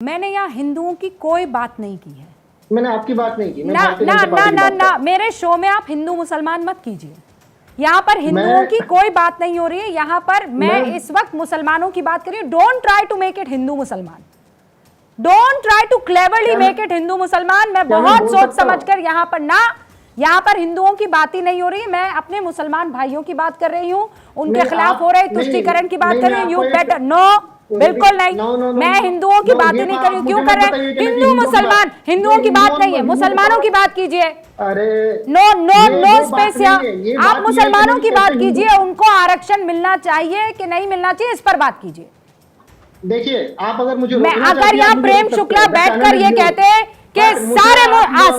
मैंने यहाँ हिंदुओं की कोई बात नहीं की है। मैंने आपकी बात नहीं की। ना ना ना ना ना मेरे शो में आप हिंदू मुसलमान मत कीजिए। यहाँ पर हिंदुओं की कोई बात नहीं हो रही है। यहाँ पर मैं इस वक्त मुसलमानों की बात कर रही हूँ। Don't try to make it Hindu मुसलमान, don't try to cleverly make it Hindu मुसलमान। मैं बहुत सोच समझ कर यहाँ पर हिंदुओं की बात ही नहीं हो रही है। मैं अपने मुसलमान भाइयों की बात कर रही हूँ, उनके खिलाफ हो रहे तुष्टीकरण की बात कर रही हूँ। यू बेटर नो, बिल्कुल नहीं। मैं हिंदुओं की बात ही नहीं कर रही हूँ। क्यों कर रहे हैं? हिंदू मुसलमान, हिंदुओं की बात नहीं है, मुसलमानों की बात कीजिए। No no no space. आप मुसलमानों की बात कीजिए, उनको आरक्षण मिलना चाहिए कि नहीं मिलना चाहिए, इस पर बात कीजिए। देखिए, आप अगर मुझे अगर यहाँ प्रेम शुक्ला बैठकर ये कहते हैं कि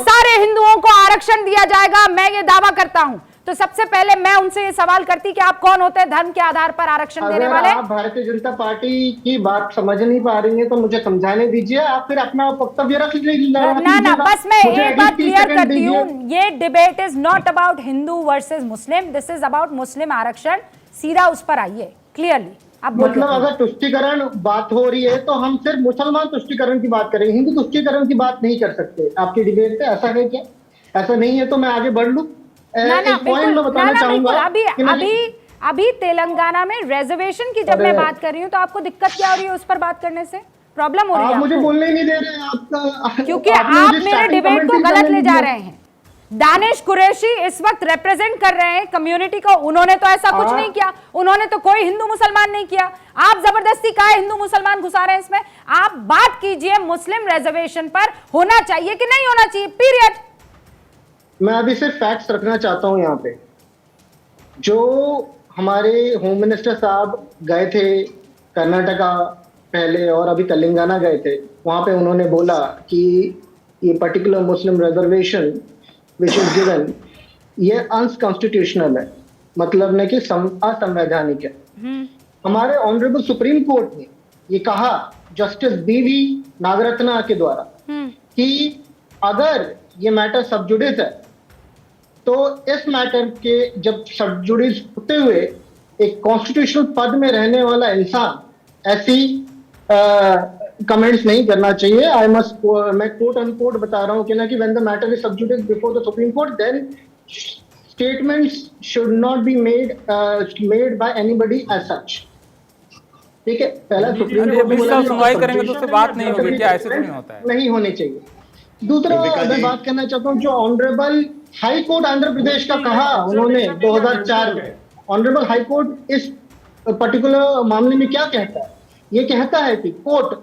सारे हिंदुओं को आरक्षण दिया जाएगा, मैं ये दावा करता हूं, तो सबसे पहले मैं उनसे ये सवाल करती कि आप कौन होते हैं धर्म के आधार पर आरक्षण देने वाले? आप भारतीय जनता पार्टी की बात समझ नहीं पा रही हैं तो मुझे समझाने दीजिए। आप फिर अपना वक्तव्य रख लीजिए। ना बस मैं एक बात क्लियर करती हूँ, ये debate is not about Hindu versus Muslim, this is about Muslim आरक्षण। सीधा उस पर आइए क्लियरली। मतलब अगर तुष्टीकरण बात हो रही है तो हम सिर्फ मुसलमान तुष्टीकरण की बात करेंगे, हिंदू तुष्टीकरण की बात नहीं कर सकते आपकी डिबेट पे। ऐसा है क्या? ऐसा नहीं है तो मैं आगे बढ़ लूं। एक पॉइंट मैं बताना चाहूंगा। अभी तेलंगाना में रिजर्वेशन की जब मैं बात कर रही हूँ तो आपको दिक्कत क्या हो रही है? उस पर बात करने से प्रॉब्लम हो रही है? आप मुझे बोलने ही नहीं दे रहे हैं आपका, क्योंकि आप मेरे डिबेट को गलत ले जा रहे हैं। दानिश कुरैशी इस वक्त रिप्रेजेंट कर रहे हैं कम्युनिटी को। उन्होंने तो ऐसा कुछ नहीं किया, उन्होंने तो कोई हिंदू मुसलमान नहीं किया। आप जबरदस्ती का हिंदू मुसलमान घुसा रहे हैं इसमें। आप बात कीजिए मुस्लिम रिजर्वेशन पर होना चाहिए कि नहीं होना चाहिए, पीरियड। मैं अभी सिर्फ फैक्ट्स रखना चाहता हूं यहाँ पे। जो हमारे होम मिनिस्टर साहब गए थे कर्नाटका पहले और अभी तेलंगाना गए थे, वहां पे उन्होंने बोला कि ये particular Muslim reservation which is given, ये अनकॉन्स्टिट्यूशनल है, मतलब नहीं कि असंवैधानिक है। हमारे ऑनरेबल सुप्रीम कोर्ट ने ये कहा जस्टिस बीवी नागरत्ना के द्वारा कि अगर ये मैटर सब जुडिस है तो इस मैटर के जब सब जुडिस होते हुए एक कॉन्स्टिट्यूशनल पद में रहने वाला इंसान ऐसी कमेंट्स नहीं करना चाहिए। आई मस्ट, मैं कोट अनकोट बता रहा हूं कि ना कि when the matter is sub judice before the Supreme Court then statements should not be made by anybody as such. ठीक है, पहला सुप्रीम कोर्ट में सुनवाई करेंगे तो उससे बात नहीं होगी क्या? ऐसे नहीं होता है, नहीं होने चाहिए। दूसरा मैं बात करना चाहता हूं, जो honourable high court Andhra Pradesh का कहा उन्होंने 2004 में, ऑनरेबल हाई कोर्ट इस पर्टिकुलर मामले में क्या कहता है? ये कहता है कि court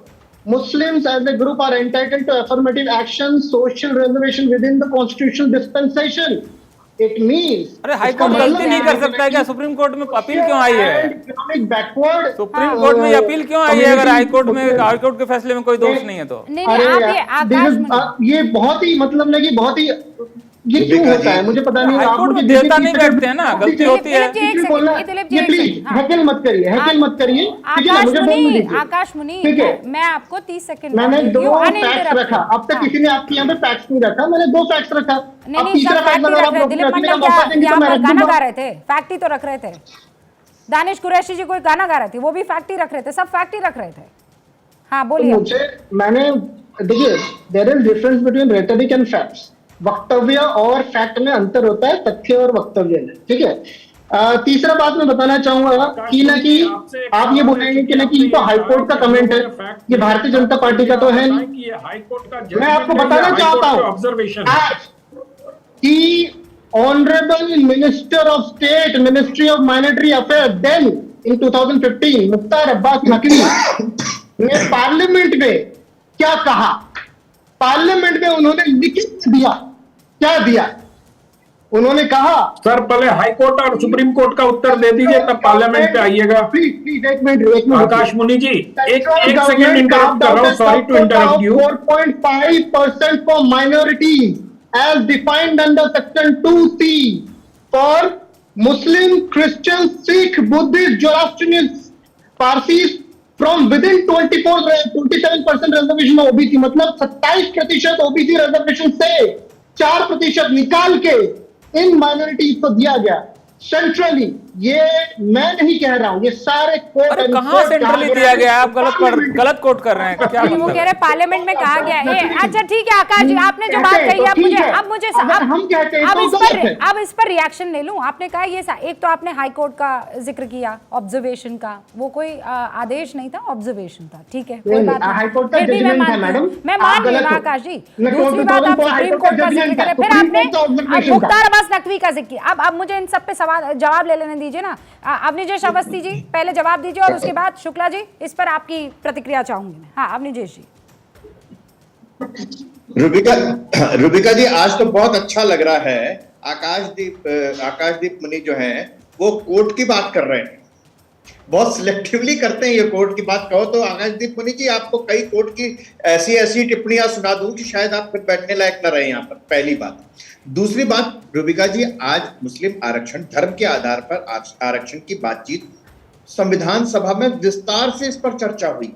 Muslims as a group are entitled to affirmative action, social reservation within the constitutional dispensation. It means अरे हाई कोर्ट गलती नहीं कर सकता है क्या? सुप्रीम कोर्ट में अपील क्यों आई है? सुप्रीम कोर्ट में अपील क्यों आई है अगर हाई कोर्ट के फैसले में कोई दोष नहीं है तो? ये बहुत ही मतलब नहीं कि बहुत ही ये क्यों होता है मुझे पता नहीं। आप मुझे देवता नहीं बैठते हैं ना, गलती होती है। ये प्लीज हैकल मत करिए, हैकल मत करिए। आकाश मुनि, मैं आपको 30 सेकंड, मैंने 2 फैक्ट्स रखा। अब तक किसी ने आपके यहाँ पे फैक्ट्स नहीं रखा, मैंने 2 फैक्ट्स रखा। अब तीसरा फैक्ट अगर आप लोग गाना गा रहे थे, फैक्ट ही तो रख रहे थे। दानिश कुरैशी जी कोई गाना गा रहे थे, वो भी फैक्ट ही रख रहे थे, सब फैक्ट ही रख रहे थे। हाँ बोलिए। मुझे मैंने देखिए, there is difference between rhetoric and facts. वक्तव्य और फैक्ट में अंतर होता है, तथ्य और वक्तव्य में। ठीक है। तीसरा बात मैं बताना चाहूंगा कि ना कि आप ये बोलेंगे कि ना कि ये तो हाईकोर्ट का कमेंट है, ये भारतीय जनता पार्टी का तो है नहीं। मैं आपको बताना चाहता हूं कि honourable minister of state ministry of minority affair then in 2015 Mukhtar Abbas Naqvi ने पार्लियामेंट में क्या कहा? पार्लियामेंट में उन्होंने लिखित दिया, क्या दिया? उन्होंने कहा सर पहले हाई कोर्ट और सुप्रीम कोर्ट का उत्तर दे दीजिए तब पार्लियामेंट पे आइएगा। प्लीज एक मिनट आकाश मुनि जी, एक सेकंड इंटरप्ट कर रहा हूं, sorry to interrupt you. 4.5% for minorities as defined under section 2C for Muslim, Christian, Sikh, Buddhist, Zoroastrianist, Parsis from with in 27% reservation OBC, मतलब 27% ओबीसी रिजर्वेशन से 4% निकाल के इन माइनॉरिटीज को दिया गया। सेंट्रली ये मैं नहीं कह रहा हूँ, ये सारे कोर्ट अरे कहाँ सेंट्रली दिया गया है? आप गलत कोट कर रहे हैं क्या? वो मतलब कह रहे पार्लियामेंट में कहा गया है। अच्छा ठीक है आकाश जी, आपने जो बात कही अब मुझे अब इस पर रिएक्शन ले लूं। आपने कहा ये एक तो आपने हाई कोर्ट का जिक्र किया, ऑब्जर्वेशन का, वो कोई आदेश नहीं था, ऑब्जर्वेशन था, ठीक है कोई बात नहीं, फिर भी मैं मान रही हूँ आकाश जी। दूसरी बात आप सुप्रीम कोर्ट का जिक्र करें, फिर आपने मुख्तार अब्बास नकवी का जिक्र किया। अब मुझे इन सब पे सवाल जवाब ले लेने दीजिए ना। अवनीश अवस्थी जी पहले जवाब दीजिए और उसके बाद शुक्ला जी इस पर आपकी प्रतिक्रिया चाहूंगी मैं। हाँ अवनीश जी। रुबिका जी, आज तो बहुत अच्छा लग रहा है। आकाशदीप मुनि जो हैं वो कोर्ट की बात कर रहे हैं, बहुत सिलेक्टिवली करते हैं ये कोर्ट की बात। कहो तो आकाशदीप मुनि जी, आपको कई कोर्ट की ऐसी टिप्पणियां सुना दूं कि शायद आप फिर बैठने लायक न रहे यहाँ पर, पहली बात। दूसरी बात रुबिका जी, आज मुस्लिम आरक्षण, धर्म के आधार पर आरक्षण की बातचीत संविधान सभा में विस्तार से इस पर चर्चा हुई।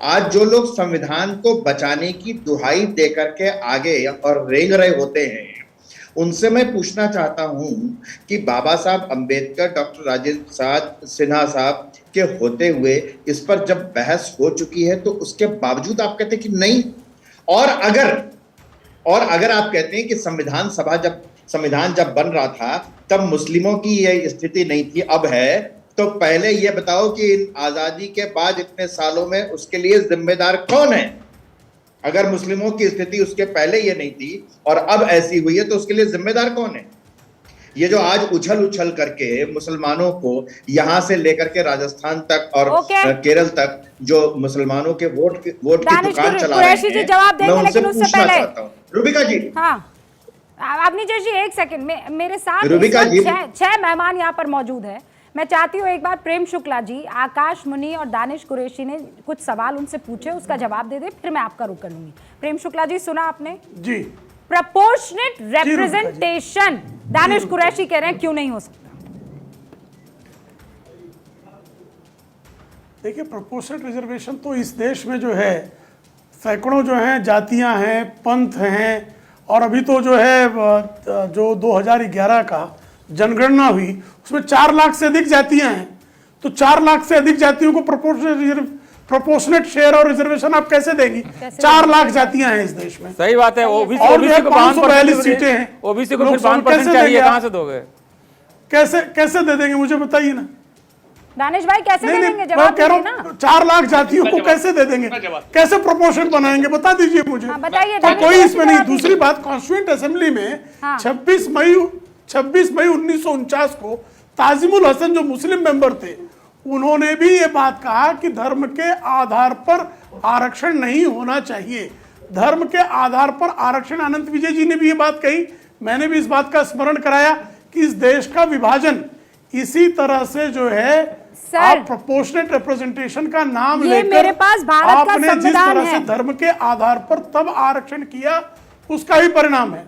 आज जो लोग संविधान को बचाने की दुहाई देकर के आगे और रेंग रहे होते हैं, उनसे मैं पूछना चाहता हूं कि बाबा साहब अंबेडकर, डॉक्टर राजेंद्र प्रसाद सिन्हा साहब के होते हुए इस पर जब बहस हो चुकी है तो उसके बावजूद आप कहते हैं कि नहीं। और अगर आप कहते हैं कि संविधान जब बन रहा था तब मुस्लिमों की यह स्थिति नहीं थी, अब है, तो पहले यह बताओ कि आजादी के बाद इतने सालों में उसके लिए जिम्मेदार कौन है? अगर मुस्लिमों की स्थिति उसके पहले ये नहीं थी और अब ऐसी हुई है तो उसके लिए जिम्मेदार कौन है? ये जो आज उछल करके मुसलमानों को यहां से लेकर के राजस्थान तक और केरल तक जो मुसलमानों के वोट की दुकान चला रहे हैं, जवाब देंगे, लेकिन उससे पहले रुबिका जी। हाँ अवनीश जी एक सेकंड, मेरे साथ रुबिका जी 6 मेहमान यहाँ पर मौजूद है। मैं चाहती हूँ एक बार प्रेम शुक्ला जी, आकाश मुनि और दानिश कुरैशी ने कुछ सवाल उनसे पूछे, उसका जवाब दे दे, फिर मैं आपका रुख करूंगी। प्रेम शुक्ला जी सुना आपने जी? प्रपोर्शनेट रिप्रेजेंटेशन दानिश कुरैशी कह रहे हैं क्यों नहीं हो सकता? देखिए, प्रोपोर्शनेट रिजर्वेशन तो इस देश में जो है सैकड़ों जो हैं जातियां हैं, पंथ हैं, और अभी तो जो है जो 2011 का जनगणना हुई उसमें 4 लाख से अधिक जातियां हैं। तो 4 लाख से अधिक जातियों को प्रोपोर्शनेट शेयर और रिजर्वेशन आप कैसे देंगी? 4 लाख जातियां हैं इस देश में। सही बात है। ओबीसी को 542 सीटें हैं, ओबीसी को फिर 5% चाहिए, कहां से दोगे? कैसे दे देंगे मुझे बताइए ना दानिश भाई, कैसे दे देंगे? जवाब कह रहा हूं 4 लाख जातियों को कैसे दे देंगे? कैसे प्रोपोर्शन बनाएंगे? बता दीजिए मुझे। बताइए। कोई इसमें नहीं। दूसरी बात, कॉन्स्टिट्यूएंट असेंबली में 26 मई 1949 को ताजिमुल हसन जो मुस्लिम मेंबर थे, उन्होंने भी ये बात कहा कि धर्म के आधार पर आरक्षण नहीं होना चाहिए। धर्म के आधार पर आरक्षण, अनंत विजय जी ने भी ये बात कही, मैंने भी इस बात का स्मरण कराया कि इस देश का विभाजन इसी तरह से जो है आप प्रोपोर्शनेट रिप्रेजेंटेशन का नाम लेकर मेरे पास भारत का आपने जिस संविधान तरह से धर्म के आधार पर तब आरक्षण किया, उसका ही परिणाम है।